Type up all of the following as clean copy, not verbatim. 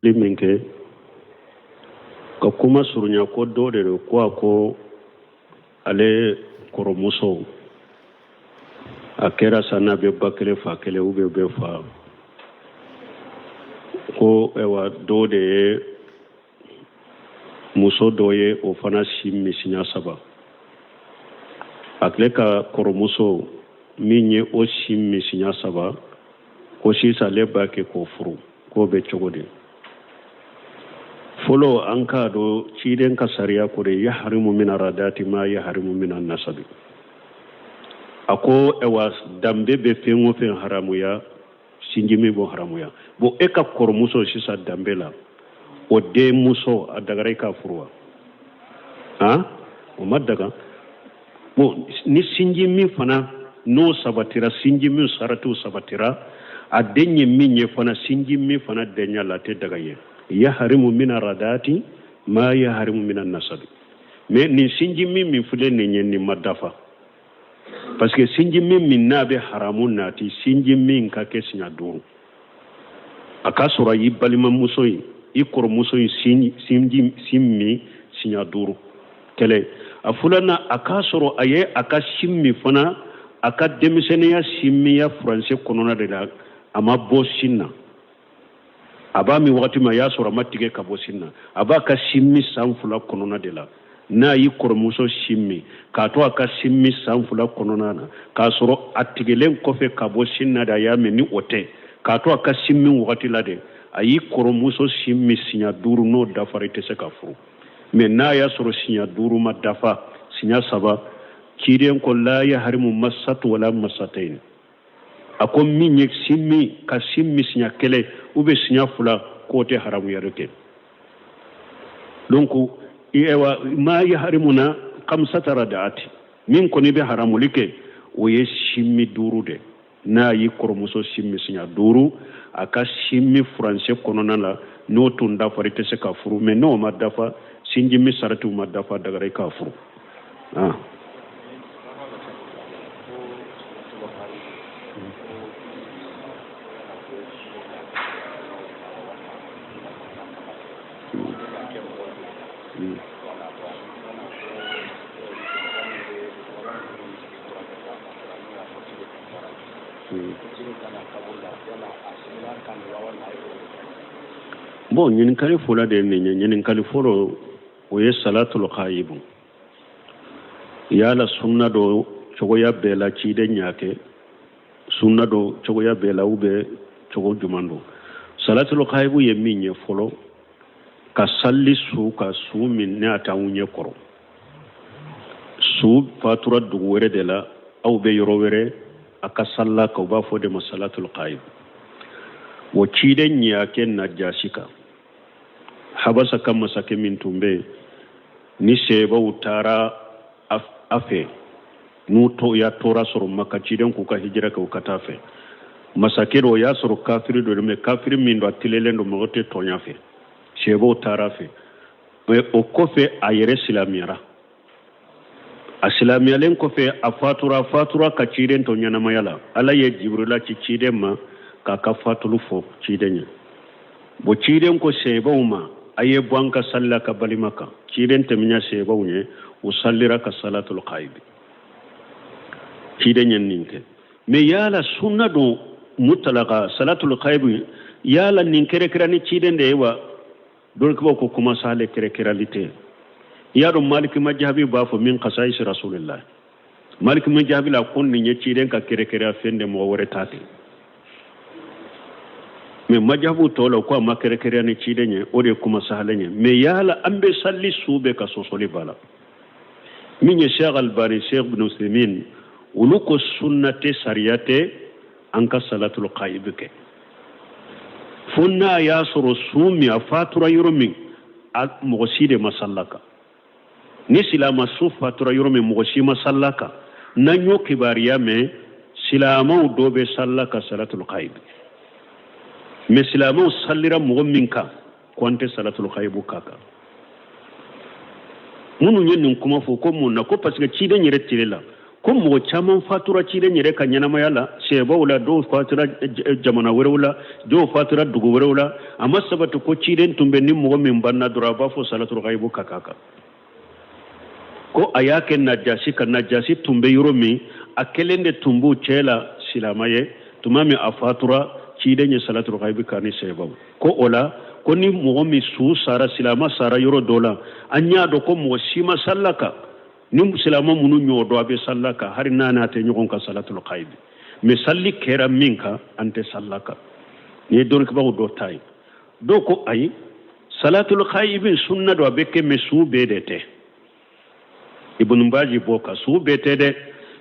liminke ka kuma surunya ko dole ko ale koromuso a kɛra sana bɛ ba kelen fa kelen u bɛ fa ko ewa dɔ de ye muso dɔ ye o fana si misinya saba a tile ka koromuso min ye o si misinya saba ko sisan ale b'a kɛ k'o furu k'o bɛ cogo di fɔlɔ an k'a dɔn ciden ka sariya ko de yaharimu min aradati ma yaharimu min nasabi a ko ewa danbe bɛ fɛn o fɛn haramuya sinji min bɔ haramuya bon e ka kɔrɔmuso sisan danbe la o denmuso a dagara i ka furu wa o ma daga bon ni sinji min fana n'o sabatira sinji min saratiw sabatira a den ye min ye fana sinji min fana denya la tɛ daga ye yaharimu min aradati ma yaharimu min nasabi mais nin sinji min filɛ nin ye nin ma dafa parce que sinji min n'a bɛ haramu nati sinji min ka kɛ siɲɛ duuru a ka sɔrɔ i balimamuso in i kɔrɔmuso in sin min siɲɛ duuru kɛlɛ a filanan a ka sɔrɔ a ye a ka sin min fana a ka denmisɛnniya sin min ya furanse kɔnɔna de la a ma bɔ sin na a b'a min wagati min a y'a sɔrɔ a ma tigɛ ka bɔ sin na a b'a ka sin min san fila kɔnɔna de la n'a y'i kɔrɔmuso sin min k'a to a ka sin min san fila kɔnɔna na k'a sɔrɔ a tigɛlen kɔfɛ ka bɔ sin na de a y'a mɛn ni o tɛ k'a to a ka sin min wagati la de a y'i kɔrɔmuso sin min siɲɛ duuru n'o dafara i tɛ se ka furu mais n'a y'a sɔrɔ siɲɛ duuru ma dafa siɲɛ saba ciden ko la yaharimu masatu wala masatayn a ko min ye sin min ka sin min siɲɛ kelen ou bien siɲɛ fila k'o tɛ haramuya kɛ donc ewa ma yaharimuna kamsata radaati min kɔni bɛ haramuli kɛ o ye sin min duuru de n'a y'i kɔrɔmuso sin min siɲɛ duuru a ka sin min furanse kɔnɔna la n'o tun dafara i tɛ se ka furu mais n'o ma dafa sinji min saratiw ma dafa dagara i k'a furu bon ɲininkali fɔlɔ de ye nin ye ɲininkali fɔlɔ o ye salatul khaibu yala sunna dɔ cogoya bɛɛ la ciden y'a kɛ sunna dɔ cogoya bɛɛ la ou bien cogo juman don salatul khaibu ye min ye fɔlɔ ka salli su ka su min ne a t'anw ɲɛ kɔrɔ su fatura dugu wɛrɛ de la aw bɛ yɔrɔ wɛrɛ a ka salla ka u b'a fɔ de ma salatul khaibu o ciden y'a kɛ najasi kan habasa ka masakɛ min tun bɛ yen ni sebaw taara a fɛ n'u ya tora sɔrɔ maka ciden k'u ka hijira kɛ u ka taa fɛ masakɛ dɔ o y'a sɔrɔ kafiri dɔ de mais kafiri min don a telelen don mɔgɔ tɛ tɔɲa fɛ sebaw taara fɛ o kɔfɛ a yɛrɛ silamɛyara a silamɛyalen kɔfɛ a fatura ka ciden tɔ ɲɛnamaya la ala ye jibrila ci ciden ma k'a ka fatulu fɔ ciden ye bon ciden ko sebaw ma a ye bɔ an ka salila ka balima kan ciden tɛmɛnya sebaw ye u sallira ka salatul khaibi ciden ye nin kɛ mais yala sunna don mutalaka salatul khaibi yala nin kɛrɛkɛra ni ciden de ye wa dole kibaw ko kuma sale kɛrɛkɛrali tɛ ya dɔn maliki majabi b'a fɔ min kasais rasulillah maliki majabi la ko nin ye ciden ka kɛrɛkɛra fɛn de mɔgɔ wɛrɛ ta ten mais majabu tɔ la ko a ma kɛrɛkɛrɛya ni ciden ye o de ye kuma sahalen ye mais yala an bɛ salli su bɛ ka sɔsɔli b'a la min ye Sheikh Albani Sheikh Ibn Usaimin olu ko sunna tɛ sariya tɛ an ka salatul khaibi kɛ fo n'a y'a sɔrɔ su min a fatura yɔrɔ min mɔgɔ si de ma salla kan ni silama su fatura yɔrɔ min mɔgɔ si ma salla kan n'an y'o kibaruya mɛn silamaw dɔw bɛ salla ka salatul khaibi mais silamaw sallira mɔgɔ min kan ko an tɛ salatul khaibu k'a kan minnu ye nin kuma fɔ ko mun na ko parce que ciden yɛrɛ tile la ko mo caman fatura ciden yere ka ɲanamaya la sebaw la dɔw fatura jamana wɛrɛw la dɔw fatura dugu wɛrɛw la a ma sabati ko ciden tun bɛ ni mɔgɔ min banna dɔrɔn a b'a fɔ salatul ghaibu ka k'a kan ko a y'a kɛ najasi ka najasi tun bɛ yɔrɔ min a kelen de tun b'u cɛ la silama ye tuma min a fatura ciden ye salatul ghaibu ka ni sebaw ko o la ko ni mɔgɔ min su sara silama sara yɔrɔ dɔ la an y'a dɔn ko mɔgɔ si ma salla kan ni silama minnu ɲɔgɔn dɔ a bɛ salla kan hari n'a n'a tɛ ɲɔgɔn kan salatul ghaibi mais salli kɛra min kan an tɛ salla kan ni ye dɔnnikɛbagaw dɔ ta ye dɔw ko ayi salatul ghaibi sunna dɔ a bɛ kɛ mais su bɛɛ de tɛ ibn baji b'o kan su bɛɛ tɛ dɛ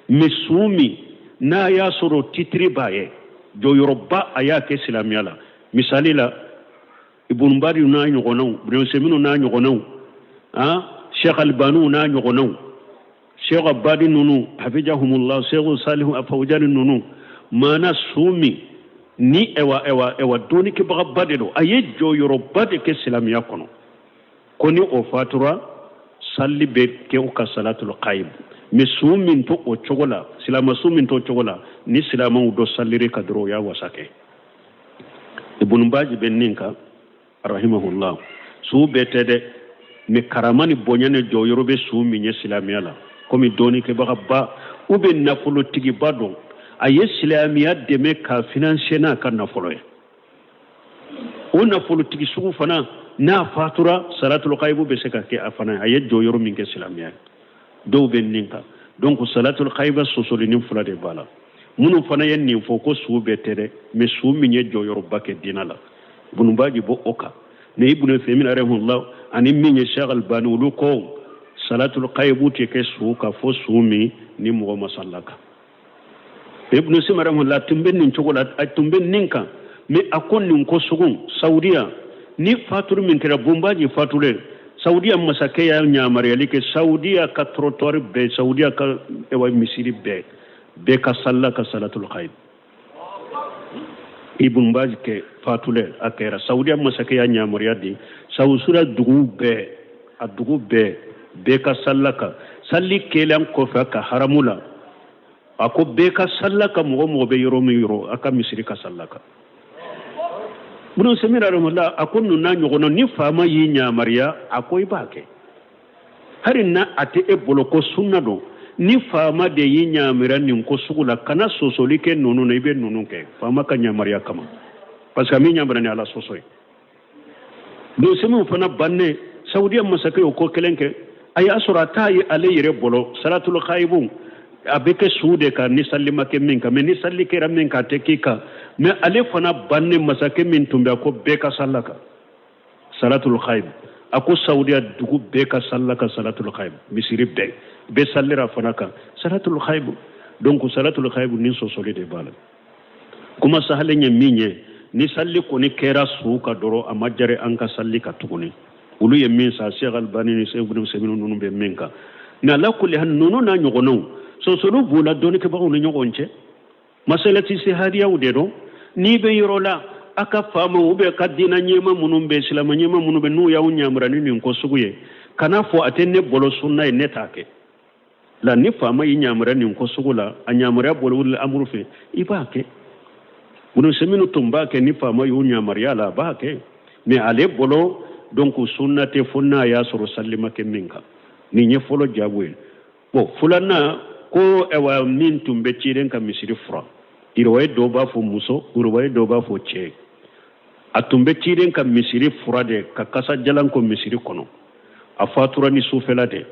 mais su min n'a y'a sɔrɔ titiri b'a ye jɔyɔrɔba a y'a kɛ silamɛya la misali la ibn baji n'a ɲɔgɔnnaw ibn seminu n'a ɲɔgɔnnaw sheikh albanu n'a ɲɔgɔnnaw sheikh abadi nunu hafijahumullah sheikh salihu afawjani nunu mana sumi ni ewa doni ke baga de do aye jɔyɔrɔba de kɛ silamɛya kɔnɔ ko ni o fatura salli be kɛ o ka salatul qaib mais sumi to o cogo la silama sumi to cogo la ni silamaw do sallire ka doro ya wasake ibn baji ben ninka rahimahullah su bete de mais karamani bonyane jɔyɔrɔ be sumi nye silamɛya la komi doni ke baga ba ou be nafolo tigi ba don a ye silamɛya dɛmɛ ka financer n'a ka nafolo ye o nafolo tigi sugu fana n'a fatura salatul ghaibu bɛ se ka kɛ a fana a ye jɔyɔrɔ min kɛ silamɛya dɔw bɛ nin kan donc salatul ghaiba sosolinin fila de b'a la minnu fana ye nin fɔ ko su bɛɛ tɛ dɛ mais su min ye jɔyɔrɔba kɛ diinɛ la ibn baji bɔ o kan ne ibn Uthaymeen rahimahullah ani min ye Sheikh Albani olu ko salatul ghaibu tɛ kɛ su ka fɔ su min ni mɔgɔ ma salla kan ibn Uthaymeen rahimahullah tun bɛ nin cogo la tun bɛ nin kan mais a ko nin ko sugu Saudiya ni fatur min kɛra bombaji fatulen Saudiya masakɛ y'a ɲamariyali kɛ Saudiya ka trottoir bɛɛ Saudiya ka misiri bɛɛ ka salla ka salatul ghaibu ibn Baz ke fatule a kɛra Saudiya masakɛ y'a ɲamariya di Sausura dugu bɛɛ ka salla ka salli kelen kɔfɛ ka haramu la a ko bɛɛ ka salla ka mɔgɔ bɛ yɔrɔ min yɔrɔ a ka misiri ka salla ka Ibn Samir rahimahullah a ko nuna ɲɔgɔnna ni faama y'i ɲamariya a ko i b'a kɛ hari na a tɛ e bolo ko sunna don ni faama de y'i ɲamariya nin ko sugu la kana sɔsɔli kɛ ninnu na i bɛ ninnu kɛ faama ka ɲamariya kama parce que a min ɲamariya ni ala sɔsɔ ye Ibn Samir fana bannen Saudiya masakɛ y'o ko kelen kɛ a y'a sɔrɔ a t'a ye ale yɛrɛ bolo salatul ghaibu a bɛ kɛ su de kan ni salli ma kɛ min kan mais ni salli kɛra min kan a tɛ k'i kan mais ale fana bannen masakɛ min tun bɛ a ko bɛɛ ka salla kan salatul ghaibu a ko Saudiya dugu bɛɛ ka salla kan salatul ghaibu misiri bɛɛ sallira fana kan salatul ghaibu donc salatul ghaibu ni sɔsɔli de b'a la kuma sahalen ye min ye ni salli kɔni kɛra su ka dɔrɔn a ma jare an ka salli ka tuguni olu ye min sa Sheikh Albani ni Sheikh Ibn Uthaymeen ninnu bɛ min kan mais ala kulli hal ninnu n'a ɲɔgɔnnaw sɔsɔliw b'u la dɔnnikɛbagaw ni ɲɔgɔn cɛ masalati sihadiyaw de don n'i bɛ yɔrɔ la a ka faamaw ou bien ka diinɛ ɲɛma minnu bɛ silamɛ ɲɛma minnu bɛ n'u y'aw ɲamara ni nin ko sugu ye kana fɔ a tɛ ne bolo sunna ye ne t'a kɛ la ni faama y'i ɲamara nin ko sugu la a ɲamariya bolo amuru fɛ i b'a kɛ Ibn Saminu tun b'a kɛ ni faama y'u ɲamariya la a b'a kɛ mais ale bolo donc sunna tɛ fo n'a y'a sɔrɔ salli ma kɛ min kan nin ye fɔlɔ jaago ye bon filanan ko min tun bɛ cilen ka misiri fura irwaye dɔw b'a fɔ muso irwaye dɔw b'a fɔ cɛ a tun bɛ cilen ka misiri fura de ka kasajalan ko misiri kɔnɔ a fatura ni sufɛla de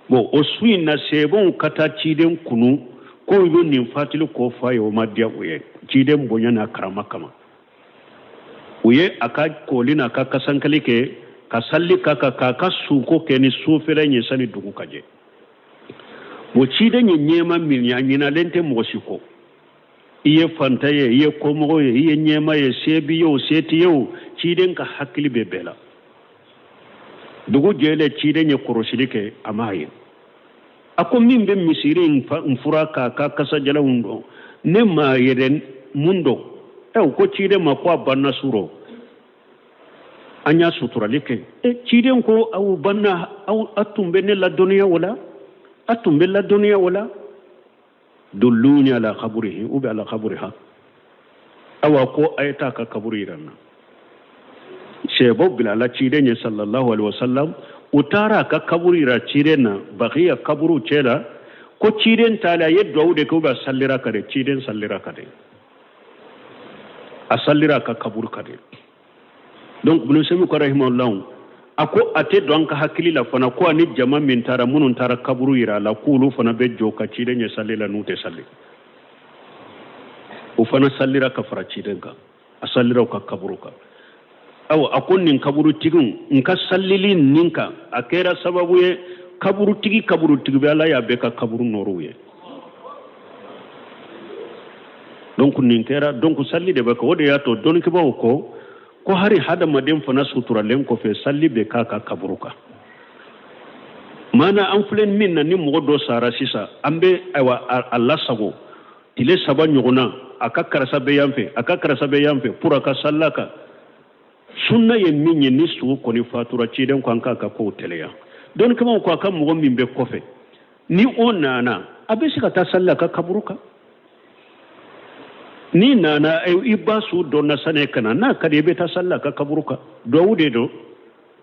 bon o su in na sebonw ka taa ciden kunu ko u ye nin fatili ko f'a ye o ma diya u ye ciden bonya n'a karama kama u ye a ka kooli n'a ka kasankali kɛ ka salli k'a ka suko kɛ ni sufɛla in ye sani dugu ka jɛ o ciden ye ɲɛma min ye a ɲinalen tɛ mɔgɔ si kɔ i ye fanta ye i ye kɔmɔgɔ ye i ye ɲɛma ye se b'i ye o se t'i ye o ciden ka hakili bɛ bɛɛ la dugu jɛlen ciden ye kɔrɔsili kɛ a m'a ye a ko min bɛ misiri in fura k'a ka kasajalanw dɔn ne m'a ye dɛ mun dɔn u ko ciden ma ko a banna su rɔ an y'a suturali kɛ ciden ko aw banna aw tun bɛ ne ladɔnniya o la atum bella dunya wala dulluni ala qabrihi ubi ala qabriha awa ko ayta ka kaburi ranna shebo bilala cide ne sallallahu alaihi wasallam utara ka kaburi ra cide na baqiya kaburu cela ko ciden tala yeddo wude ko ba sallira kade ciden sallira kade a sallira ka kabur kade donc bunu semi ko rahimahullah ako ate don ka hakili la fana ko ani jama min tara munun tara kaburu ira la kulu fana be joka ciden ne sallila nute salli o fana sallira ka fara ciden ka a sallira ka kaburu ka aw akon nin kaburu tigun nka sallili ninka akera sababu ye kaburu tigi be ala ya be ka kaburu noru ye donc nin kera donc salli de baka wode ya to don ke bawo ko hari hada madem fana sutura len ko fe salli be ka kaburu ka mana an fulen min na ni mo do sara sisa ambe aywa Allah sago tile saba nyuguna akakara sabe yamfe pura ka sallaka sunna ye min ye ni su ko ni fatura ci den ko anka ka ko teleya don kuma ko kan mo min be kofe ni onana abe sika ta sallaka kaburuka ni nana ay ibasu don na sane kana na kade be ta sallaka kaburuka do wude do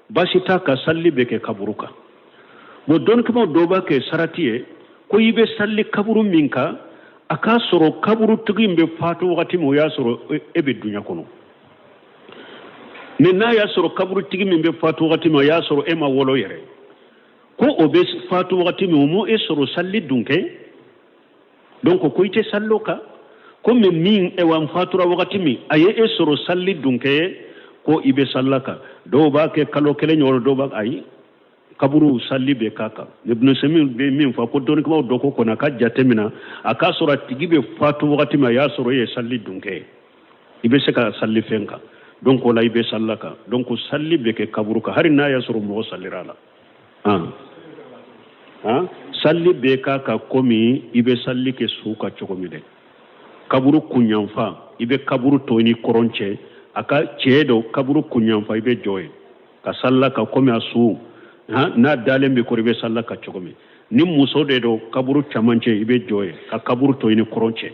bashi ta ka salli be ke kaburuka mo don kuma do ba ke saratiye ko yibe salli kaburu minka aka soro kaburu tugimbe fatu wakati mo ya soro ebe dunya kono ne na ya soro kaburu tugimbe fatu wakati mo ya soro ema wolo yere ko obe fatu wakati mo e soro salli dunke donc ko ite salloka ko min e wan fatura wakati mi aye e soro salli dunke ko ibe sallaka do ba ke kalo kele nyoro do ba ayi kaburu salli be kaka ibn samil be min fa ko don ko do ko na ka jatemina aka sura tigibe fatu wakati ma ya soro ye salli dunke ibe se ka salli fenka donc la ibe sallaka donc salli be ke kaburu ka hari na ya soro mo sallirala salli be kaka komi ibe salli ke suka chokomi de kaburu kunyanfa ibe kaburu toini koronche aka chedo kaburu kunyanfa ibe joy ka sallaka komi asu na dalembe ko ribe sallaka chogomi ni muso de do kaburu chamanche ibe joye ka kaburu to ini koronche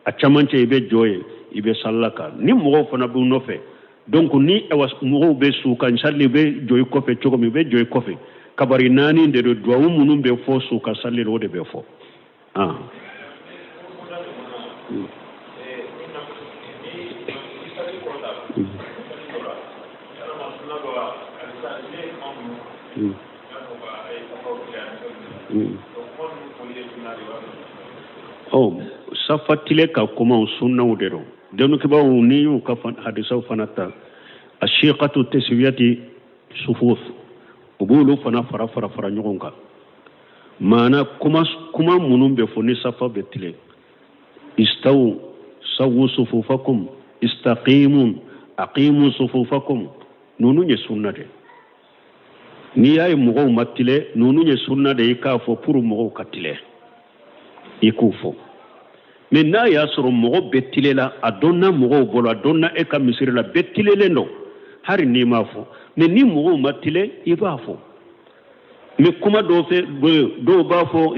a chamanche ibe joye ibe sallaka ni mo fana bu nofe donc ni ewas mo be su kan salli be joy ko fe chogomi be joy ko fe kabari nani de do do munum be fo su ka salli ro de be fo safatile ka kuma sunna udero denu ke ba ni yu ka hadisa fanata ashiqatu taswiyati sufuf ubulu fana fara nyonga mana kuma munum be foni safa betile istaw sawu sufufakum istaqimu aqimu sufufakum nunu nye sunna de ni yayi mugo matile nunu nye sunna de ka fo pour mugo katile ikufo menna ya soro mugo betile la adonna mugo bolo adonna e ka misiri la betile le no hari ni mafo me ni mugo matile ibafo me kuma do fe do bafo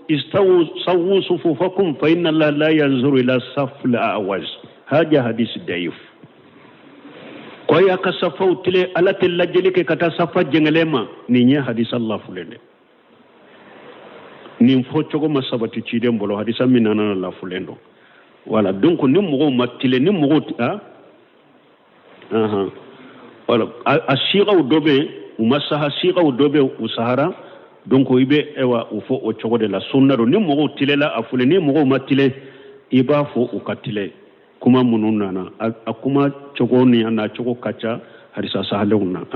istawu sawu sufufakum fa inna allaha la yanzuru ila safl awaz haja hadith daif ko ya ka safaw tile alatel lajlike kata safa jengelema ni nya hadith allah fulende ni fo chogo masabati ci dem bolo hadisa minana la fulendo wala donc ni mugo matile ni mugo wala ashiqa udobe umasaha shiqa udobe usahara donc ibe ewa ufo o chogo de la sunna do ni mugo tile la afule ni mugo matile iba fo ukatile kuma mununana akuma chogo ni ana chogo kacha hadisa sahaluna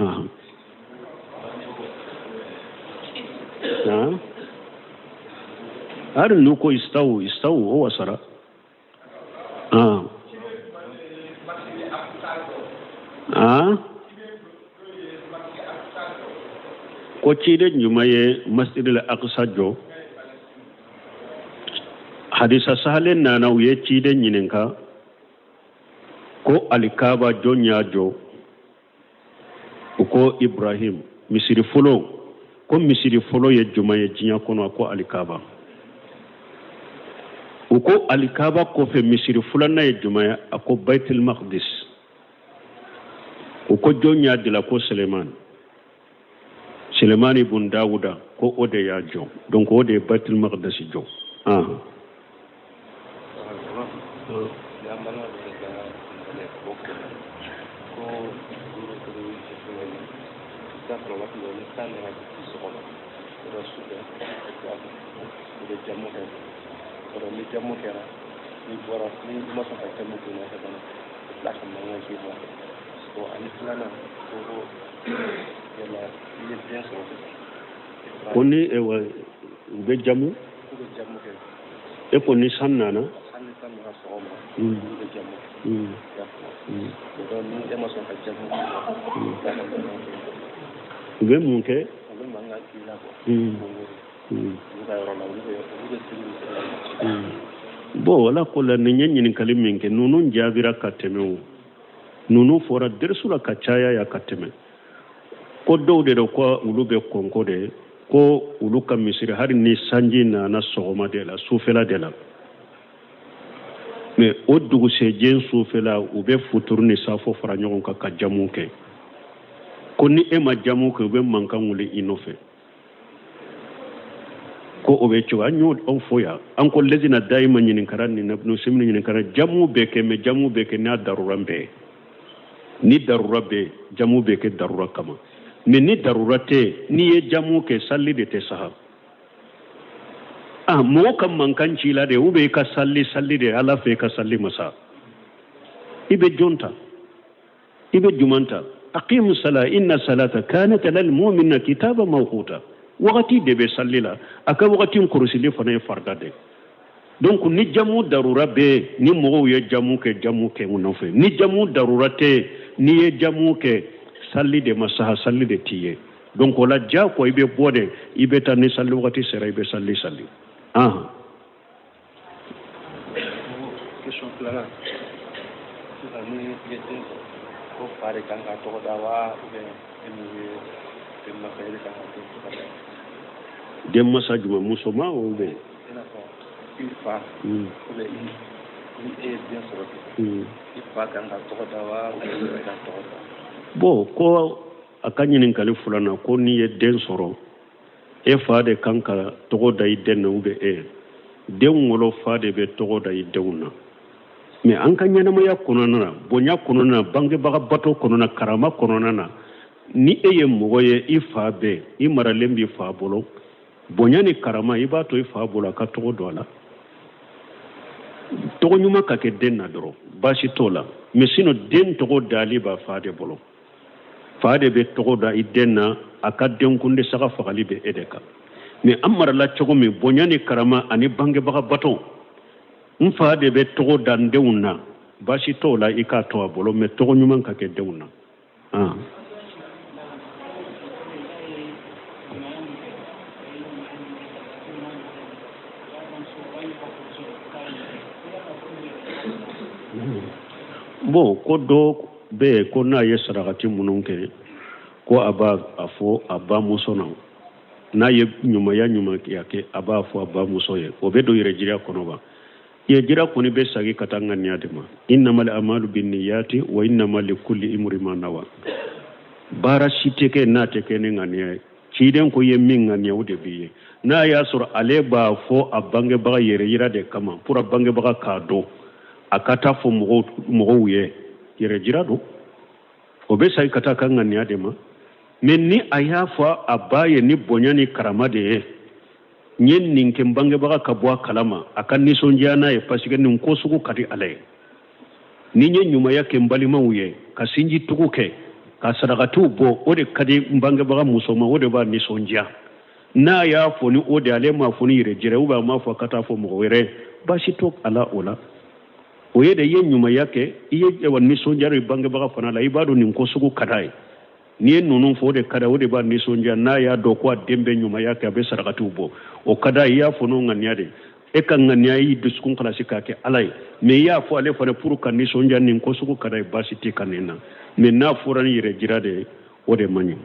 har nuko istawu o wasara ko cide nyumaye masjid al-aqsa jo hadisa sahalen nana uye cide nyinenka ko alikaba jonya jo ko ibrahim misiri fulo ko misiri folo ye juma ye diɲɛ kɔnɔ ko alikaba o ko alikaba kɔfɛ misiri filanan ye juma ye a ko baitul maqdis o ko jɔn y'a dila ko Sulemani ibn Dawuda ko o de y'a jɔ donc o de ye baitul maqdis jɔ ko ni u bɛ jamu e ko ni san nana u bɛ mun kɛ bon wala ko la ni ye ɲininkali min kɛ ninnu jaabira ka tɛmɛ o ninnu fɔra derisu la ka caya ya ka tɛmɛ ko dɔw de do ko olu bɛ kɔnko de ko olu ka misiri hali ni sanji nana sɔgɔma de la sufɛla de la mais o dugusɛjɛ sufɛla u bɛ futuru ni safo fara ɲɔgɔn kan ka jamu kɛ ko ni e ma jamu kɛ u bɛ mankan wuli i nɔfɛ ko o bɛ cogo an y'o aw fɔ yan an ko lezina dayima ɲininkara ni Ibn Simini ɲininkara jamu bɛ kɛ mais jamu bɛ kɛ n'a darura bɛɛ ni darura bɛ jamu bɛ kɛ darura kama mais ni darura tɛ n'i ye jamu kɛ sali de tɛ saha mɔgɔ ka mankan ci la de ou bien i ka sali de ala fɛ i ka sali masa i bɛ jɔn ta i bɛ juman ta aqimu sala inna salata kanat lil mu'minina kitaban mawquta wagati de bɛ sali la a ka wagati kɔlɔsili fana ye farida de donc ni jamu darura bɛ ni mɔgɔw ye jamu kɛ u nɔfɛ ni jamu darura tɛ n'i ye jamu kɛ sali de masaha sali de t'i ye donc o la jako i bɛ bɔ de i bɛ taa ni sali wagati sera i bɛ sali question filanan sisan ni i ye den sɔrɔ ko fa de kan ka tɔgɔ da wa ou bien e min ye denmansa e de kan ka den tɔgɔ da denmansa jumɛn musoman ou bien i n'a fɔ i fa ou bien ni e ye den sɔrɔ i fa kan ka tɔgɔ da wa ou bien e de kan tɔgɔ da bon ko a ka ɲininkali filanan ko n'i ye den sɔrɔ e fa de kan ka tɔgɔ da i den na ou bien e den wolo fa de bɛ tɔgɔ da i denw na mais an ka ɲɛnamaya kɔnɔna na bonya kɔnɔna na bangebaga bato kɔnɔna na karama kɔnɔna na ni e ye mɔgɔ ye i fa bɛ i maralen b'i fa bolo bonya ni karama i b'a to i fa bolo a ka tɔgɔ dɔ a la tɔgɔ ɲuman ka kɛ den na dɔrɔn baasi t'o la mais sinon den tɔgɔ dali b'a fa de bolo fa de bɛ tɔgɔ da i den na a ka denkunde saga fagali bɛ e de kan mais an marala cogo min bonya ni karama ani bangebaga bato n fa de bɛ tɔgɔ da n denw na baasi t'o la i k'a to a bolo mais tɔgɔ ɲuman ka kɛ denw na bon ko dɔ bɛ yen ko n'a ye sarakati minnu kɛ ko a b'a fɔ a bamuso na n'a ye ɲumanya kɛ a b'a fɔ a bamuso ye o bɛ don yɛrɛjira kɔnɔ wa yɛrɛjira kɔni bɛ sagi ka taa ŋaniya de ma innamal a'malu binniyati wa innama likulli imrin ma nawa baara si tɛ kɛ n'a tɛ kɛ ni ŋaniya ye ciden ko ye min ŋaniya o de b'i ye n'a y'a sɔrɔ ale b'a fɔ a bangebaga yɛrɛyira de kama pour a bangebaga k'a dɔn a ka taa fɔ mɔgɔw ye yɛrɛjira don o bɛ sagi ka taa ka ŋaniya de ma mais ni a y'a fɔ a ba ye ni bonya ni karama de ye n ye nin kɛ n bangebaga ka bɔ a kalama a ka nisɔndiya n'a ye parce que nin ko sugu ka di ala ye ni n ye ɲumanya kɛ n balimaw ye ka sinji tugu kɛ ka sarakatiw bɔ o de ka di n bangebaga muso ma o de b'a nisɔndiya n'a y'a fɔ ni o de ale m'a fɔ ni yɛrɛjira ou bien a m'a fɔ ka taa fɔ mɔgɔ wɛrɛ baasi to ala o la o ye de i ye ɲumanya kɛ i ye nisɔndiya i bangebaga fana la i b'a dɔn nin ko sugu ka d'a ye n'i ye ninnu fɔ o de ka d'a o de b'a nisɔndiya n'a y'a dɔn ko a den bɛ ɲumanya kɛ a bɛ sarakatiw bɔ o ka d'a ye i y'a fɔ n'o ŋaniya de e ka ŋaniya y'i dusukun kalasi k'a kɛ ala ye mais i y'a fɔ ale fana pour ka nisɔndiya nin ko sugu ka d'a ye baasi tɛ ka nin na mais n'a fɔra ni yɛrɛjira de o de man ɲi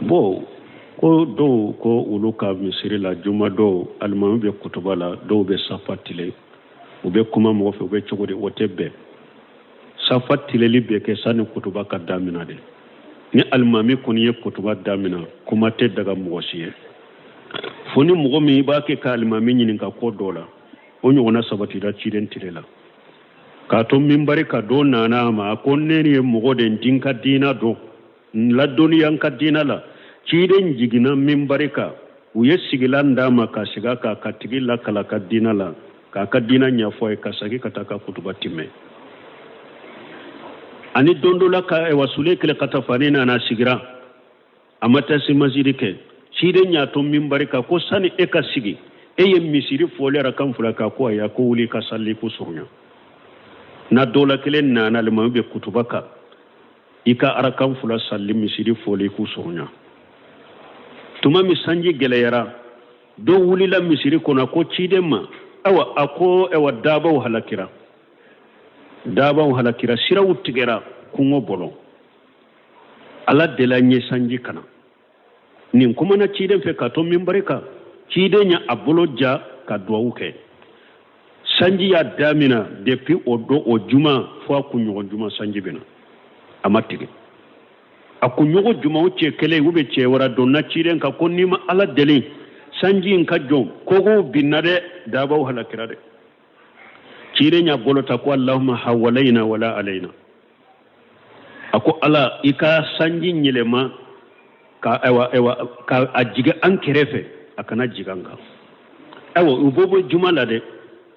bo ko do ko ulu ka misiri la juma do almami be kutuba la do be safatile u be kuma mo fe u be cogodi wote be safatile li be ke sani kutuba ka damina de ni almami koni ye kutuba damina kuma te daga mo siye foni mo mi ba ke ka almami nyini ka ko dola o nyona sabati da ciden tilela ka to mimbari ka do nana ma ko ne ni mo de dinka dina do la duniyan ka dina la ciden jigina mimbari ka u ye sigilan dama ka siga ka tigi la kala ka dina la ka dina nya foy ka sagi ka taka kutuba timme ani dondola ka e wasule kele kata fanina na sigira amata si masjidi ke ciden nya to mimbari ka ko sani e ka sigi e ye misiri folera kan fula ka ko ya ko wuli ka salli ko surnya na dola kele na le mambe kutuba ka ika arakan fula salli misiri foli ko surnya tuma mi sanji geleyara do wulila misiri kona ko ciden ma awa ako ewa dabaw halakira sira wuttigera kungo bolo ala dela nye sanji kana nin kuma na ciden fe ka to mimbari ka ciden ya abolo ja ka duwawu ke sanji ya damina depuis o juma fo kunyogo juma sanji bena amattige akunyogo juma uche kele ube che wara donna ciden ka ko nima ala deli sanji in ka jom kogo binade dabaw halakira de ciden ya bolo ta ko allahumma hawalaina wala alaina ako ala ika sanji nyilema ka ewa ka ajiga an kerefe akana jiganga ewa ubobo jumala de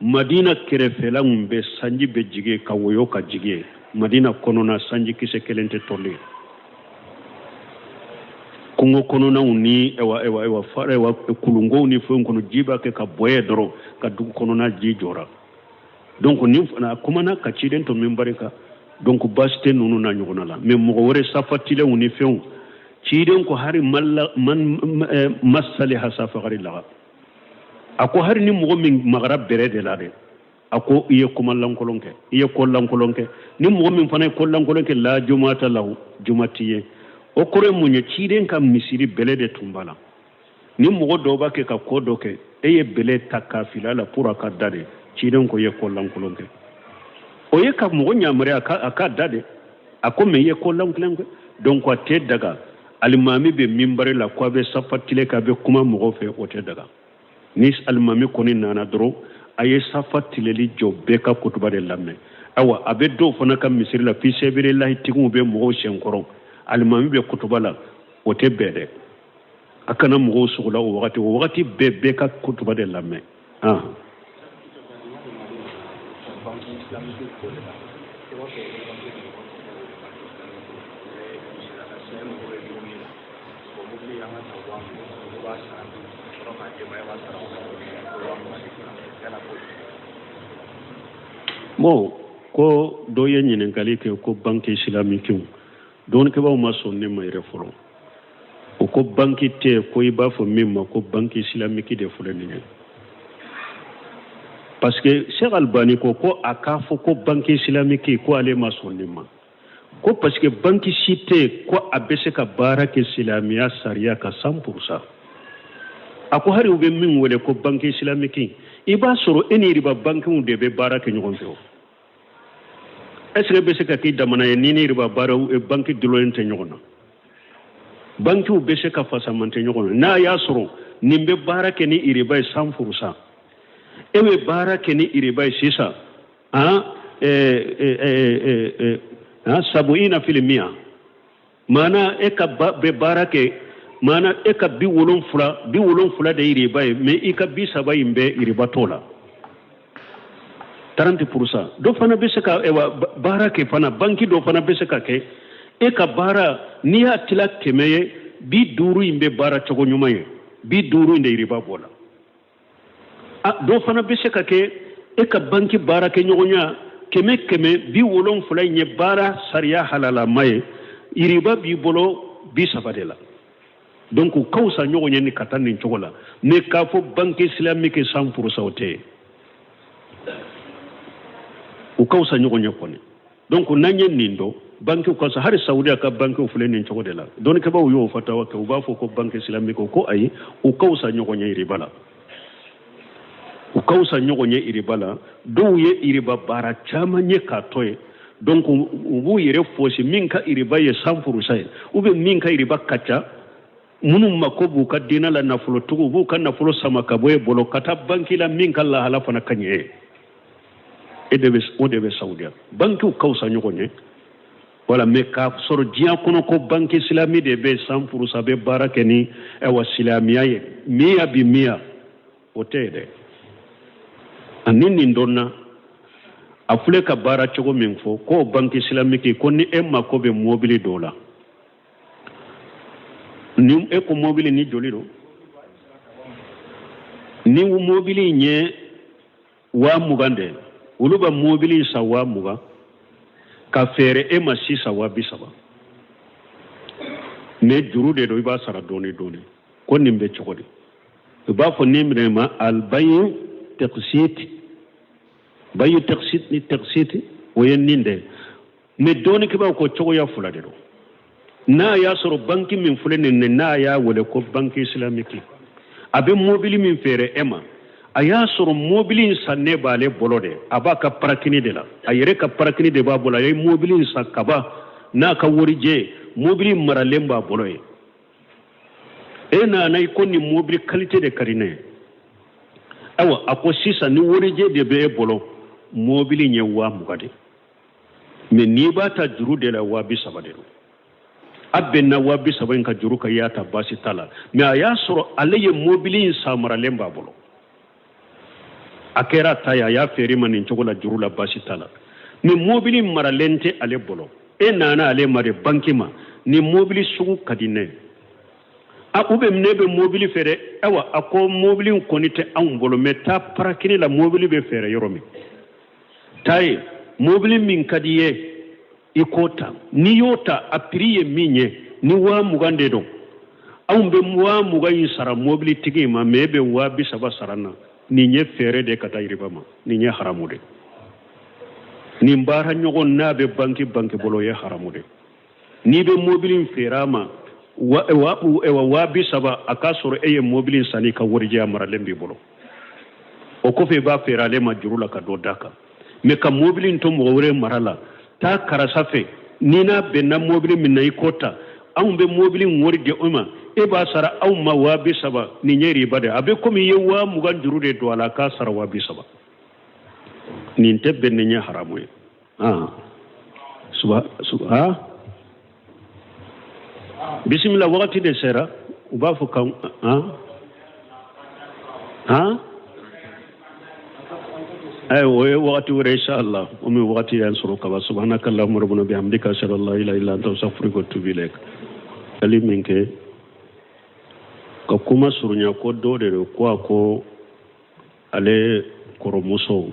madina kerefe la mbe sanji be jige ka woyo ka jige madina konona sanji kise kelente tolle kungo konona uni ewa fare ewa kulungo ni fo kono jiba ke ka boye doro ka du konona ji jora donc ni na kumana ka ciden to membarika donc baste nunu na nyugona la mais mo wore safatile uni few ciden ko hari masali hasafa gari la ako hari ni mo min magrab bere de la de ako iye kuma lankolonke ni mo min fana ko lankolonke la jumata law jumatiye o kore munye ciden kam misiri bele de tumbala ni mo do ba ke ka ko do ke eye bele takafila la pour ka dade ciden ko ye ko lankolonke o ye ka mo nyamre aka dade ako me ye ko lankolonke donc ko te daga almami be mimbare la ko be safatile ka be kuma mo fe o te daga nis almami koni nana dro aye safatile li jobbe ka kutuba de lamme awa abe do fona kam misiri la fi sebillahi tigu be mo shenkoro almami be kutuba la o te bede akana mo sugula o wakati be ka kutuba de lamme bon ko do ye ñininkali ke ko banque islamique don ke ba ma sonne may refolo o ko banque te ko iba fo mimma ko banque islamique de fule ni parce que Cheikh Albani ko aka fo ko banque islamique ko ale ma sonne ma ko parce que banque cité ko abese ka baraka islamiya sariya ka 100% ako hari ube min wole ko banque islamique iba soro eni riba banque mu de be baraka nyon fe est-ce que bese ka ki damana ni riba baraw e banque dilolente nyona banque u bese ka fasamante nyona na ya soro nimbe baraka ni iriba 100% ewe baraka ni iriba sisa sabuina filmia mana e ka be barake mana e ka bi wolon fula de iriba me e ka bi saba imbe iriba tola 30% do fana be se ka ewa barake fana banki do fana be se ka ke e ka bara ni atila kemeye bi duru imbe bara chogo nyumaye bi duru inde iriba bola do fana be se ka ke e ka banki barake nyogonya keme bi wolon fula nye bara sariya halala maye iriba bi bolo bi sabadela donc kawsa nyogonya ni katani chogola ne ka fo banki islamique 100% ote o kawsa nyogonya kone donc nanye nindo banque ko sa har saudi ka banque fule nin cogo de la don ke ba yo fatawa ke ba fo ko banque islamique ko ay o kawsa nyogo nyai ribala o kawsa nyogo nyai ribala do ye iriba bara chama nye ka toy donc ubu yere fosi min ka iriba ye 100% ube min ka iriba kacha munum makobu ka dina la nafulo tugu bu kan nafulo sama ka boye bolo kata banki la min ka la hala fana kanye e debe saudia banki o kawsa nyogo nye wala me ka soro diya kono ko banque islamique de be 100% be barakeni e wa islamiya ye miya bi miya otede anini ndonna afule ka bara chogo min fo ko banque islamique ko ni emma ko be mobile dola ni e ko mobile ni joliro ni mobile nye wa mugande uluba mobile sa wa muga ka fere e ma sisa wa bisaba ne juru de do iba sara doni ko nimbe chokodi ba fo nimre ma al bayu taqsit ni taqsit o yenninde me doni ke ba ko chogo ya fula de do na ya soro banki min fule ne na ya wala ko banki islamique abe mobile min fere ema aya soro mobilin sanne bale bolode abaka parakini de la ayere ka parakini de ba bola ay mobilin sakaba na ka worije mobilin maralemba boloye ena nay konni mobil qualité de karine awa ako sisa ni worije de be bolo mobilin ye wa mugade me ni bata juru de la wa bisabade abbe na wa bisabade ka juru ka yata basi tala me aya soro alaye mobilin sa maralemba bolo akera taya ya feri manin chogola jurula basi tala ni mobili maralente ale bolo e nana ale mare bankima ni mobili sugu kadine a ube mnebe mobili fere ewa ako mobili konite an bolo meta parakini la mobili be fere yoromi tai mobili min kadiye ikota ni yota apriye minye ni wa mugande do an be wa mugayi sara mobili tigi ma mebe wa bisaba sarana ni nye fere de kata iribama ni nye haramude ni mbara nyogo nabe banki bolo ye haramude ni be mobilin ferama wa bisaba akasoro eye mobilin sani ka worje amara lembi bolo o ko fe ba ferale ma jurula ka do daka me ka mobilin to mo wore marala ta karasafe ni na be na mobilin min nay kota an be mobilin worje uma e ba sara aw ma wa bisaba ni nyeri bade abe komi yewa mugan jurude do ala ka sara wa bisaba ni tebbe ni nya haramu suba bismillah wakati de sera uba fu kan ay woy wakati wure inshallah umi wakati yan suru ka subhanakallahumma rabbana bihamdika ashhadu an la ilaha illa anta astaghfiruka wa atubu ilaik aliminke ka kuma surunya ko dole ko ale koromuso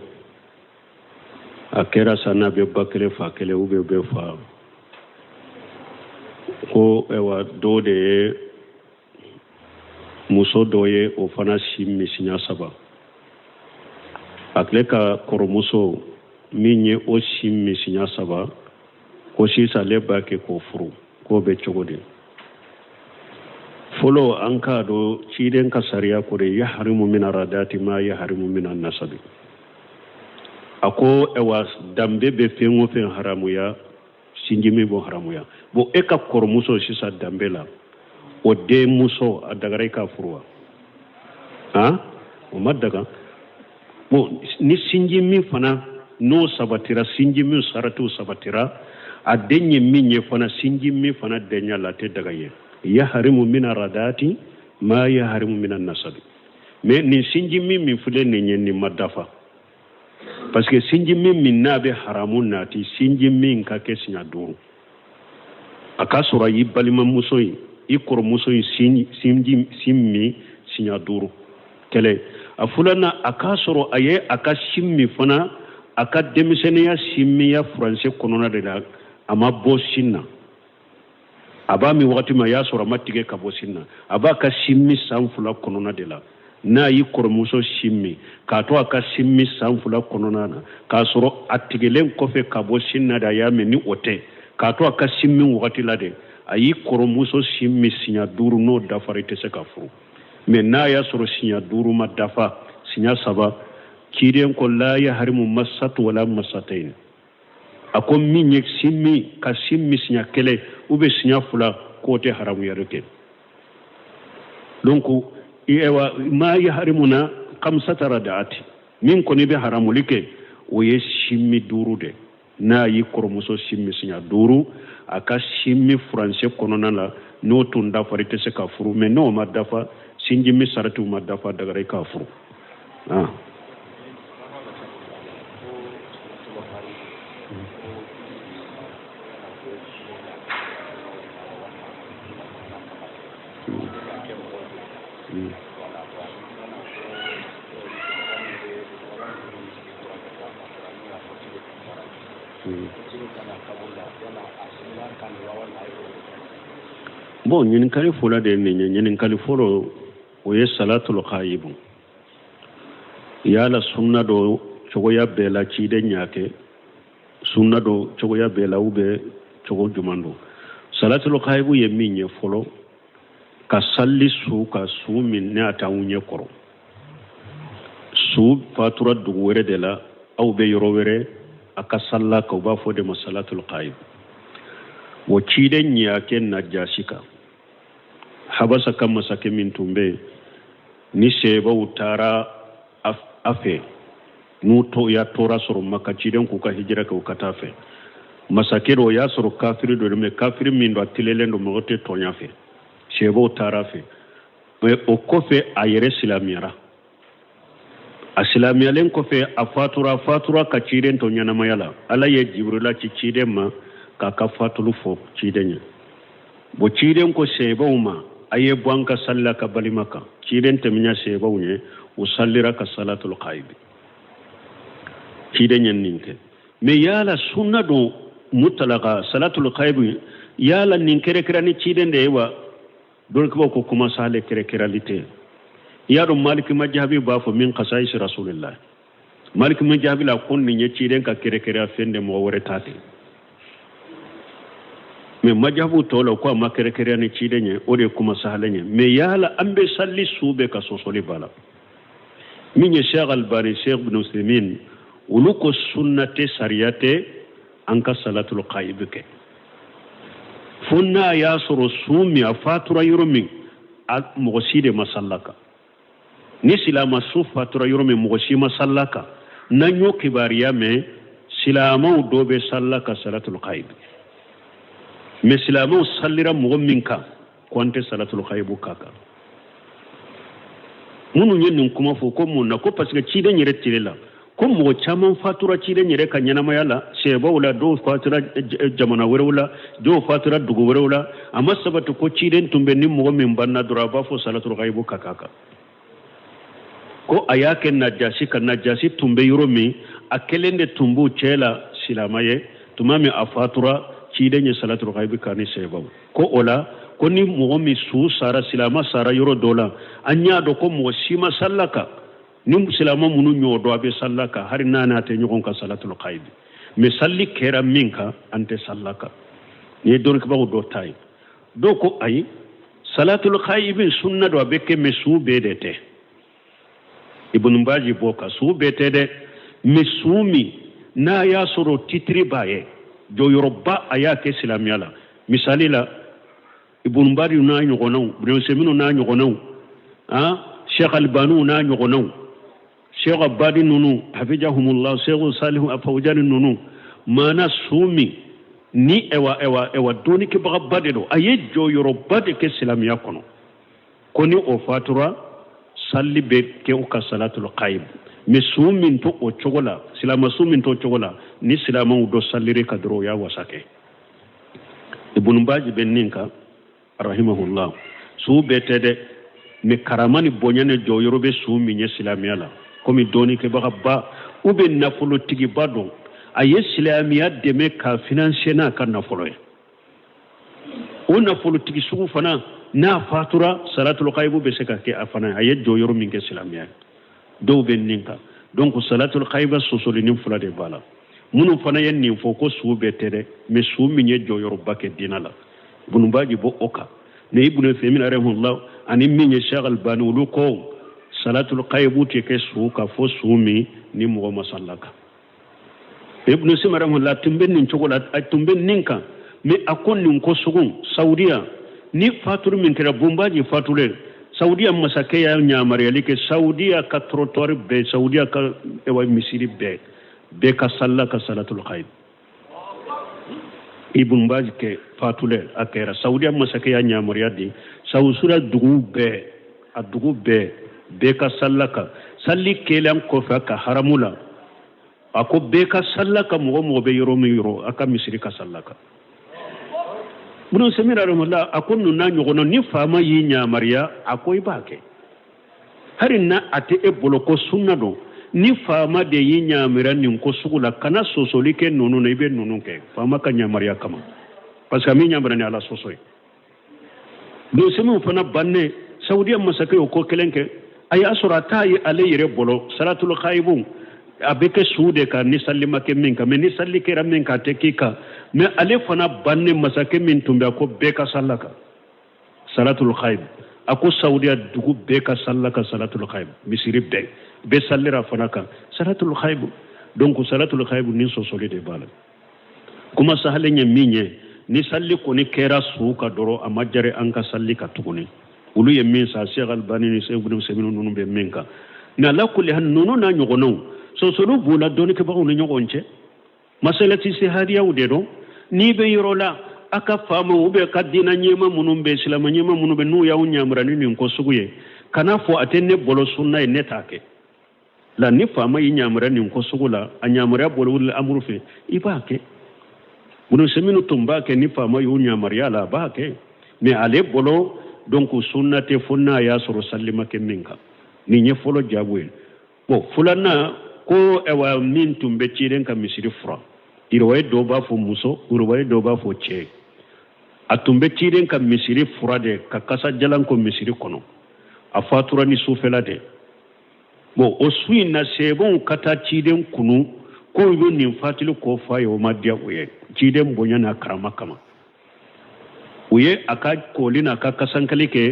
akera sana be bakere fa kele ube be fa ko ewa dole muso doye o fana simmi sinya saba akle ka koromuso minye o simmi sinya saba ko sisa le bake ko furu ko be chogode folo an ka do ciden ka sariya kore ya harimu min aradati ma ya harimu min annasabi ako ewa dambe be fengo fen haramu ya sinjimi bo haramu ya bo e ka kormuso sisa dambe la o de muso adagare ka furwa o madaga bo ni sinjimi fana no sabatira sinjimi saratu sabatira adenye minye fana sinjimi fana denya late daga ye yaharimu min aradati ma yaharimu min an-nasabi mais ni sinjimi min fule ni nyenni madafa parce que sinjimi min nabe haramun nati sinjimi ka kesinya duru akasura yibalima musoyi ikor musoyi simmi sinya duru kele afulana akasoro aye akasimmi fana akademisenia simmiya français konona de la ama bosinna aba mi wakati ma ya sura matige ka bosinna aba ka simmi sanfula konona de la na yi kormuso simmi ka to aka simmi sanfula konona na ka soro atigelen kofe ka bosinna da ya meni ote k'a to a ka simmi wagati la de a y'i kɔrɔmuso simmi siɲa 5 n'o dafara i tɛ se ka furu mais n'a y'a sɔrɔ siɲa 5 ma dafa siɲa 3 ciden ko la yahrimu massatu wala massatayn a ko min ye simmi ka simmi siɲa 1 ou bien siɲa 2 k'o tɛ haramuyari kɛ donc ma yahrimuna khamsata radaati min kɔni bɛ haramuli kɛ o ye simmi 5 de n'a y'i kɔrɔmuso simmi siɲa 5 a ka simmi furancɛ kɔnɔna la n'o tun dafara i tɛ se ka furu mais n'o ma dafa sinjimi saratiw ma dafa dagara i k'a furu bon ɲininkali fɔlɔ de ye nin ye ɲininkali fɔlɔ o ye salatul khayib yala sunna dɔ cogoya bɛɛ la ciden y'a kɛ sunna dɔ cogoya bɛɛ la ou bien cogo juman don salatul khayib ye min ye fɔlɔ ka salli su ka su min ne a t'anw ɲɛ kɔrɔ su fatura dugu wɛrɛ de la aw bɛ yɔrɔ wɛrɛ a ka salla ka u b'a fɔ de ma salatul khayib o ciden y'a kɛ najasi kan habasa ka masakɛ min tun bɛ yen ni sebaw taara a fɛ n'u ya tora sɔrɔ maka ciden k'u ka hijira kɛ u ka taa fɛ masakɛ dɔ o y'a sɔrɔ kafiri dɔ de mais kafiri min don a telelen don mɔgɔ tɛ tɔɲa fɛ sebaw taara fɛ o kɔfɛ a yɛrɛ silamɛyara a silamɛyalen kɔfɛ a fatura ka ciden to ɲɛnamaya la ala ye jibrila ci ciden ma k'a ka fatulu fɔ ciden ye bon ciden ko sebaw ma a ye bɔ an ka salila ka balima kan ciden tɛmɛnya sebaw ye u sallira ka salatul khayib ciden ye nin kɛ mais yala sunna don mutalaka salatul khayib yala nin kɛrɛkɛra ni ciden de ye wa dole kibaw ko kuma sale kɛrɛkɛrali tɛ ya dɔn maliki majabi b'a fɔ min qasais rasulillah maliki majabi la ko nin ye ciden ka kɛrɛkɛra fɛn de mɔgɔ wɛrɛ ta tɛ mais majabu tɔla ko a ma kɛrɛkɛrɛya ni ciden ye o de ye kuma sahalen ye mais yala an bɛ salli su bɛ ka sɔsɔli b'a la min ye Cheikh Albani Cheikh Ibn Usaimin olu ko sunna tɛ sariya tɛ an ka salatul khayib kɛ fo n'a y'a sɔrɔ su min a fatura yɔrɔ min mɔgɔ si de ma salla kan ni silama su fatura yɔrɔ min mɔgɔ si ma salla kan n'an y'o kibariya mɛn silamaw dɔw bɛ salla ka salatul khayib mais silamaw sallira mɔgɔ min kan ko an tɛ salatul khayib k'a kan minnu ye nin kuma fɔ ko mun na ko parce que ciden yɛrɛ tile la ko mɔgɔ caman fatura ciden yɛrɛ ka ɲɛnamaya la sɛbaw la dɔw fatura jamana wɛrɛw la dɔw fatura dugu wɛrɛw la a ma sabati ko ciden tun bɛ ni mɔgɔ min banna dɔrɔn a b'a fɔ salatul khayib ka k'a kan ko a y'a kɛ najasi ka najasi tun bɛ yɔrɔ min a kelen de tun b'u cɛ la silama ye tuma min a fatura ciden ye salatul khayib ka ni sɛbaw ko o la ko ni mɔgɔ min su sara silama sara yɔrɔ dɔ la an y'a dɔn ko mɔgɔ si ma salla kan ni silama minnu ɲɔgɔn dɔn a bɛ salla kan hari n'a n'a tɛ ɲɔgɔn kan salatul khayib mais salli kɛra min kan an tɛ salla kan ni ye dɔnnibaw dɔ ta ye dɔw ko ayi salatul khayib sunna dɔ a bɛ kɛ mais su bɛɛ de tɛ ibn baji bɔ ka su bɛɛ tɛ dɛ mais su min n'a y'a sɔrɔ titiri b'a ye jɔyɔrɔba a y'a kɛ silamɛya la misali la ibn bari n'a ɲɔgɔnnaw ibn seminu n'a ɲɔgɔnnaw Cheikh Albani n'a ɲɔgɔnnaw Cheikh Abadi ninnu hafijahumullah Cheikh Salihu Afawjani ninnu maana su min ni ewa dɔɔni kɛbagaba de don a ye jɔyɔrɔba de kɛ silamɛya kɔnɔ ko ni o fatura salli bɛ kɛ u ka salatul khayib mais su min to o cogo la silama su min to o cogo la ni silamaw dɔ sallire ka dɔrɔn o y'a wasa kɛ ibn baji bɛ nin kan rahimahullah su bɛɛ tɛ dɛ mais karama ni bonya ni jɔyɔrɔ bɛ su min ye silamɛya la komi dɔɔni kɛbagaba ou bien nafolotigiba don a ye silamɛya dɛmɛ ka financer n'a ka nafolo ye o nafolotigi sugu fana n'a fatura salatul khayib bɛ se ka kɛ a fana a ye jɔyɔrɔ min kɛ silamɛya dɔw bɛ nin kan donc salatul khayib sɔsɔli ni fila de b'a la munu fana yen nin fo ko su betere me su minye joyor bake dinala bunu baji bo oka ne ibnu Uthaymeen rahimahullah ani minye shagal banu lu ko salatul qaybu te ke su ka fo sumi ni mo masallaka ibnu Uthaymeen rahimahullah tumben nin chogola tumben ninka me akon nin ko sugun saudiya ni fatur min kera bombaji fatule saudiya masake ya nyamari alike saudiya ka trottoir be saudiya ka ewa misiri be ka sallaka salatul qayb ibn baz ke fatule akera saudiya masake ya nyamari adi sawsura dugu be ka sallaka salli kelam ko fa ka haramula ako be ka sallaka mo be yoro mi yoro aka misiri ka sallaka bunu semira rahmatullah akonu na nyogono ni fama yi nyamariya akoy bake harin na ate e boloko sunna do ni fama de yi nyamira ni ko sugula kana sosoli ke nonu na ibe nonu ke fama ka nyamariya kama parce que mi nyamara ni ala sosoy do semu fana banne saudiya masake ko kelenke ay asura tayi alayre bolo salatul khaybun abeke suude ka ni sallima ke min ka me ni salli ke ramen ka tekika me ale fana banne masake min tumbe ko be ka sallaka salatul khayb ako saudiya dugu be ka sallaka salatul khayb misiri be sallira fana ka salatul khayb donc salatul khayb ni so solide bala kuma sahale nya minye ni salli ko ni kera suuka doro amajare anka salli ka tuguni ulu ye min sa Sheikh Albani ni Sheikh Ibn Uthaymeen nunu be minka na la kulli han nunu na nyogono so solu bula doni ke bawo ni nyogonche masalati sihadiya udero ni be yorola aka famu ube kadina nyema munum be islam nyema munum be nu ya unyamra ni ko suguye kana fo atenne bolo sunna e netake la ni fama yi nyamra ni ko sugula anyamra bolo wul amru fe ibake bunu seminu tumbake ni fama yu nyamra la bake me ale bolo donc sunnate funna ya suru sallima ke minka ni nyefolo jabwe bo fulana ko ewa min tumbe ciren ka misiri fura irwaye do ba fo muso irwaye do ba fo ce a tumbe ciren ka misiri fura de ka kasa jalan ko misiri kono a fatura ni sufela de bo o suyi na sebon kata ciden kunu ko yo nin fatilu ko faye o madiya uye ciden bonya na karama kama uye aka kolina ka kasankali ke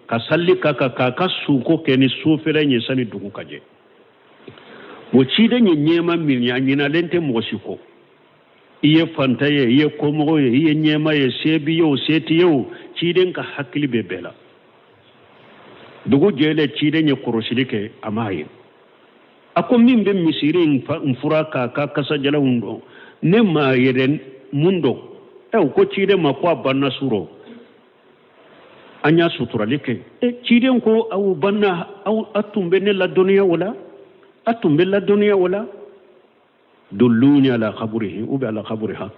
ka salli ka suko ke ni sufela ni sani dugu kaje mo cide nye nyema minya nyina lente mosiko iye fantaye iye komo iye nyema ye sebi yo seti yo cide ka hakili bebela dugu jele cide nye korosilike amaye ako mimbe misiri mfura ka kasa jala undo ne ma yeden mundo ko cide ma kwa banna suro anya suturalike cide ko au banna au atumbe ne la dunya wala atum bella dunya wala dulluni ala qabrihi ubi ala qabriha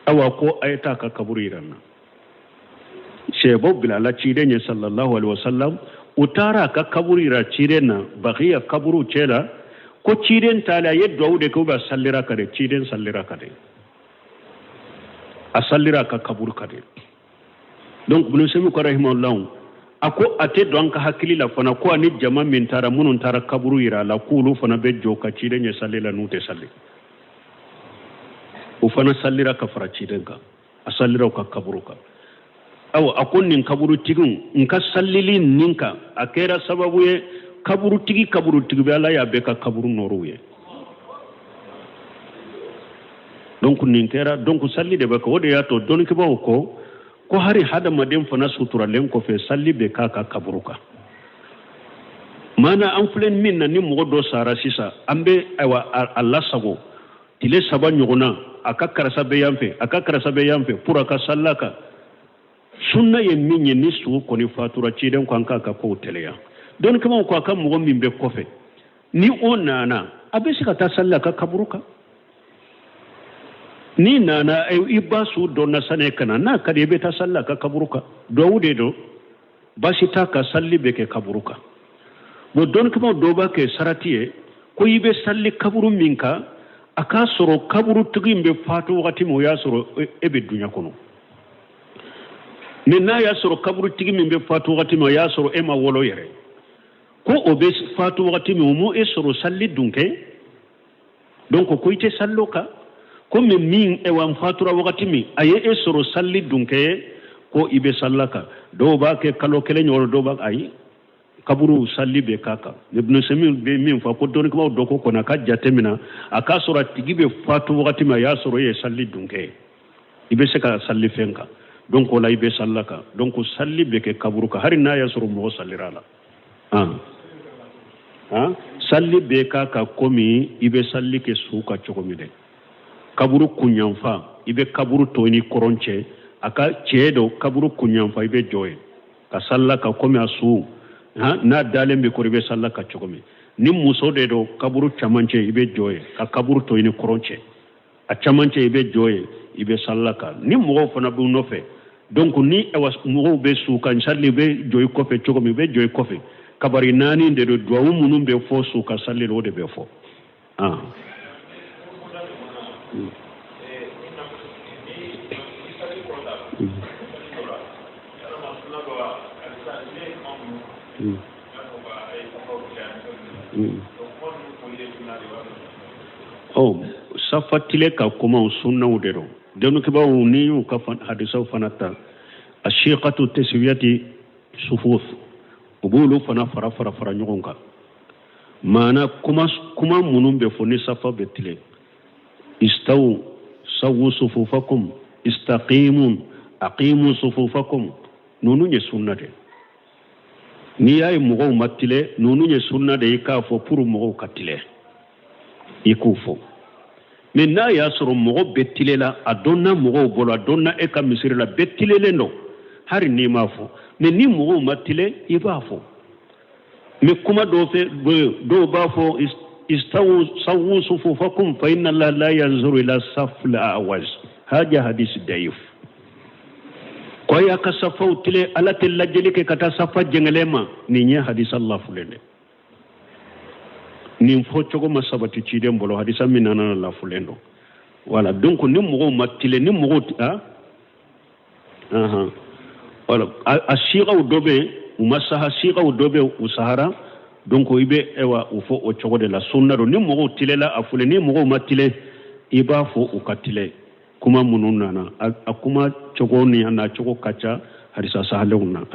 awa ko ayta ka kaburi ranna shebo bilala cide ne sallallahu alaihi wasallam utara ka kaburi ra cide na baqiya kaburu cela ko ciden tala yeddo de ko ba sallira ka de ciden sallira ka de asallira ka kabur ka de donc bunu semi ko rahimahullah ako ate don ka hakili la fana ko ani jama min tara munun tara kaburu ira la kulu fana be joka cide nya sallela nute salli o fana sallira ka fara cide ka asallira ka kaburu ka aw akon nin kaburu tigun nka sallili ninka akera sababu ye kaburu tigi be ala ya be ka kaburu noru ye donc nin kera donc salli de ba ko de ya to don ke ba ko hari hada madem fana sutura len ko fe salli be kaka kaburuka mana an fulen min na ni mo do sara sisa ambe aywa Allah sago tile saba nyuguna aka karasa be yamfe pura ka sallaka sunna ye min ye ni su ko ni fatura ci den ko an kaka ko teleya don kuma ko aka mo min be kofe ni onana abe sika ta sallaka kaburuka ni nana ay ibasu do na sane kana na kade be ta sallaka kaburuka do wude do basita ka salli be ke kaburuka bo don kuma do ba ke saratiye ko yibe salli kaburu minka aka soro kaburu tugimbe fatu wakati mo ya soro ebe dunya kono na ya soro kaburu tugimbe fatu wakati mo ya soro ema wolo yere ko obe fatu wakati mo e soro salli dunke donc ko ite salloka comme min e wan fatura wakati mi aye e soro salli dunke ko ibe sallaka do ba ke kalo kele nyoro do ba ayi kaburu salli be kaka ibn samil be min fa ko don ko do ko na ka jatemina aka sura tigibe fatu wakati ma ya soro ye salli dunke ibe se ka salli fenka donc la ibe sallaka donc salli be ke kaburu ka hari na ya soro mo sallirala salli be kaka komi ibe salli ke suka chokomi de kaburu kunyanfa ibe kaburu toni koronche aka chedo kaburu kunyanfa ibe joye ka sallaka komi asu na dalembe ko ibe sallaka chokomi ni muso de do kaburu chamanche ibe joye ka kaburu toni koronche a chamanche ibe joye ibe sallaka ni mo fana bu nofe donc ni awas mo be suka salli be joye kofe chokomi be joye kofe kabari nani de do duwa munum be fo suka salli do de be fo safatile ka kuma sunna udero denu ke ba ni ka hadisa fanata ashiqatu taswiyati sufuf ubulu fana fara nyonga mana kuma munum be foni safa betile istaw sawu sufufakum istaqimun aqimu sufufakum nonu nye sunna de ni ay mugo matile nonu nye sunna de ka fo pour mugo katile ikufo minna ya soro mugo betile la adonna mugo bolo adonna e ka misiri la betile le no hari ni mafo mais ni mugo matile ibafo mais kuma do fe do bafo istawu sawu sufufakum fa inna allaha la yanzuru ila safl awaz haja hadith daif ko ya ka safaw tile ala tilla jelike kata safa jengelema ni nya hadith allah fulende ni fo chogo masabati ci dem bolo hadisa minana la fulendo voilà donc ni mugo matile ni mugo voilà ashiqa udobe umasaha shiqa udobe usahara donc ibe ewa ufo o chogo de la sunna do ni mugo tile la afule ni mugo matile iba fo ukatile kuma mununana akuma chogo ni ana chogo kacha hadisa sahaluna